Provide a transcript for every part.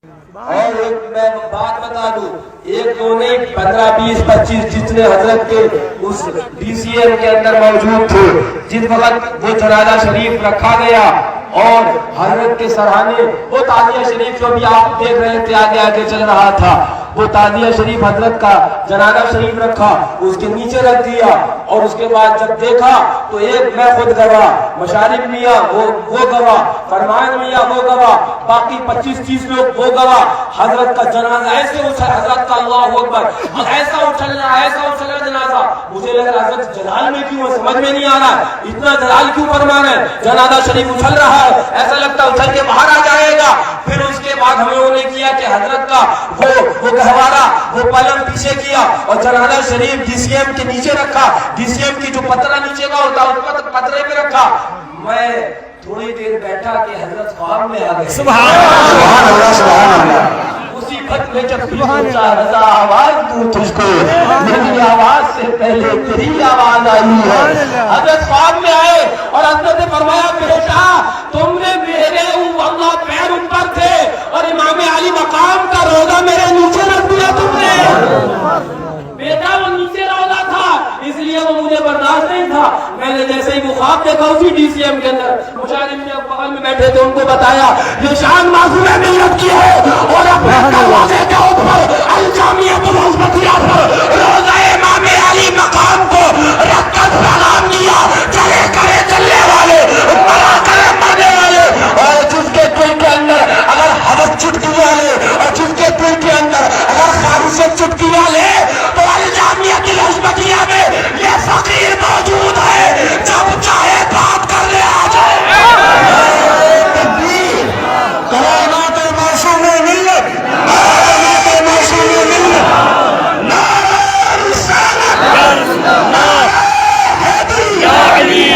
اور ایک میں بات بتا دوں، ایک دو نہیں 15 20 25 جتنے حضرت کے اس ڈی سی ایم کے اندر موجود تھے، جس وقت وہ جنازہ شریف رکھا گیا اور حضرت کے سرحانے وہ تعزیہ شریف جو بھی آپ دیکھ رہے تھے آگے آگے چل رہا تھا، وہ تعزیہ شریف حضرت کا جنازہ شریف رکھا، اس کے نیچے رکھ دیا، اور اس کے بعد جب دیکھا تو ایک میں خود گواہ، مشارف میاں وہ گواہ، فرمان میاں وہ گواہ، باقی 25 30 لوگ وہ گواہ، حضرت کا جنازہ ایسے اچھل، حضرت کا اللہ اکبر ایسا اچھلا جنازہ، مجھے لگا حضرت جلال میں کیوں، سمجھ میں نہیں آ رہا اتنا جلال کیوں فرمان ہے، جنازہ شریف اچھل رہا ہے، ایسا لگتا اچھل کے باہر آ جائے گا۔ پھر اس کے بعد ہمیں انہوں نے کیا کہ حضرت کا وہ گہوارہ وہ پلنگ پیچھے کیا اور جنازہ شریف ڈی سی ایم کے نیچے رکھا، ڈی سی ایم کی جو پترا نیچے کا ہوتا اس پر پترے پہ رکھا۔ میں تھوڑی دیر بیٹھا کہ حضرت خواب میں آ گئے، سبحان اللہ سبحان اللہ۔ اسی وقت میں جب سوچا رضا آواز دوں تجھ کو، میری آواز سے پہلے تیری آواز آئی ہے۔ حضرت خواب میں آئے اور حضرت نے فرمایا بیٹا تم نے میرے اللہ پیر اوپر تھے اور امام علی مقام کا روزہ میرے نیچے رکھ دیا تم نے، بیٹا وہ نیچے روزہ تھا اس لیے وہ مجھے برداشت نہیں تھا، میں نے جیسے ہی وہ خواب دیکھا اسی ڈی سی ایم کے اندر مشاہد میں بغل میں بیٹھے تھے، ان کو بتایا یہ شان معصوم ملت کی ہے اور اپنے دروازے کے اوپر الجامعہ الازبکیہ پر روزہ امام علی مقام کو رکھ کر سلام دیا، چلے کرے چلنے والے مرا کرے مرنے والے، اور جس کے دل کے اندر اگر حوث چٹکی والے اور جس کے دل کے اندر اگر خواہشت چٹکی والے تو الجامعہ الازبکیہ میں یہ فقیر موجود ہے، جب چاہے بات کر لے آ جائے۔ کائنات معصوم ملت، کائنات معصوم ملت، نعرہ رسالت، نعرہ حیدری،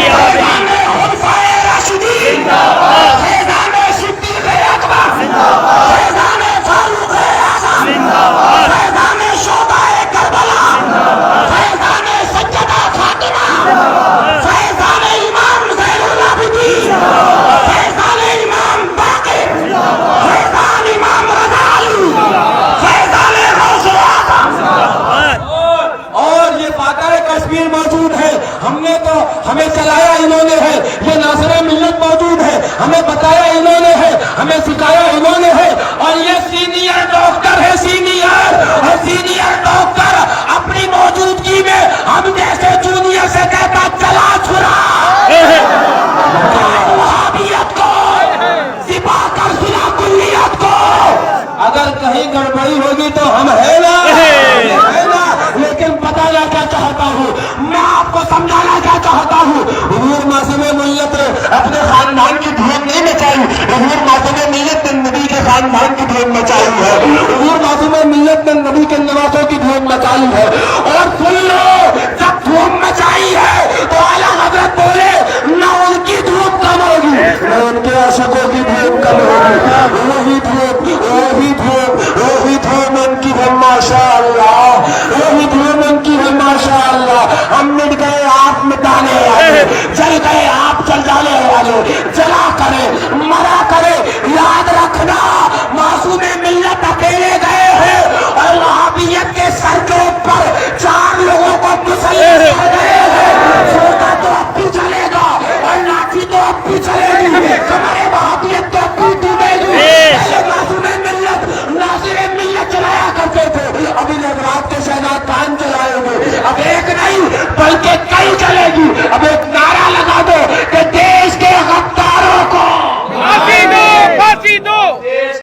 فیضان خلفائے راشدین، فیضان صدیق اکبر، فیضان فاروق اعظم، فیضان شہدائے کربلا، فیضان سیدہ فاطمہ، فیضان امام زین العابدین، فیضان امام باقر، فیضان امام رضا علی، فیضان غوث اعظم، اور یہ فاتح کشمیر موجود ہے، ہمیں چلایا انہوں نے ہے، یہ ناصر ملت موجود ہے، ہمیں بتایا انہوں نے ہے، ہمیں سکھایا انہوں نے ہے، اور یہ سینئر ڈاکٹر ہے، سینئر ڈاکٹر اپنی موجودگی میں ہم جیسے جونیئر سے کہتا چلا چھڑا وہابیت کو سپا کر سلا کلیت کو، اگر کہیں گڑبڑی ہوگی تو ہم ہے نا، لیکن بتانا کیا چاہتا ہوں، میں آپ کو سمجھانا کیا چاہتا ہوں، حضور معصوم ملت نے اپنے خاندان کی دھوم نہیں مچائی، حضور معصوم ملت نے نبی کے خاندان کی دھوم مچائی ہے، حضور معصوم ملت نے نبی کے نوازوں کی دھوم مچائی ہے، اور سن لو جب دھوم مچائی ہے تو اعلیٰ حضرت بولے نہ ان کی دھوم کم ہوگی نہ ان کے عاشقوں کی دھوم کم ہوگی، وہی دھوم ان کی ہے ماشاء اللہ، وہی دھوم ان کی ہے ماشاء اللہ۔ ہم مٹ گئے آپ مٹانے والے، جل گئے آپ جل جانے والے، جلا کرے مرا کرے یاد رکھنا معصوم ملت اکیلے گئے ہیں اور وہابیت کے سر کے اوپر 4 لوگوں کو مسلط کر گئے ہیں، سوٹا تو اب بھی چلے گا اور لاٹھی تو اب بھی چلے گی، ہمارے وہابیت تو اب بھی ڈوبے گی۔ معصوم ملت ناصر ملت چلایا کرتے تھے، ابھی لوگ رات کے شہزاد خان چلائیں گے، اب ایک نہیں بلکہ کئی چلے گی، اب ایک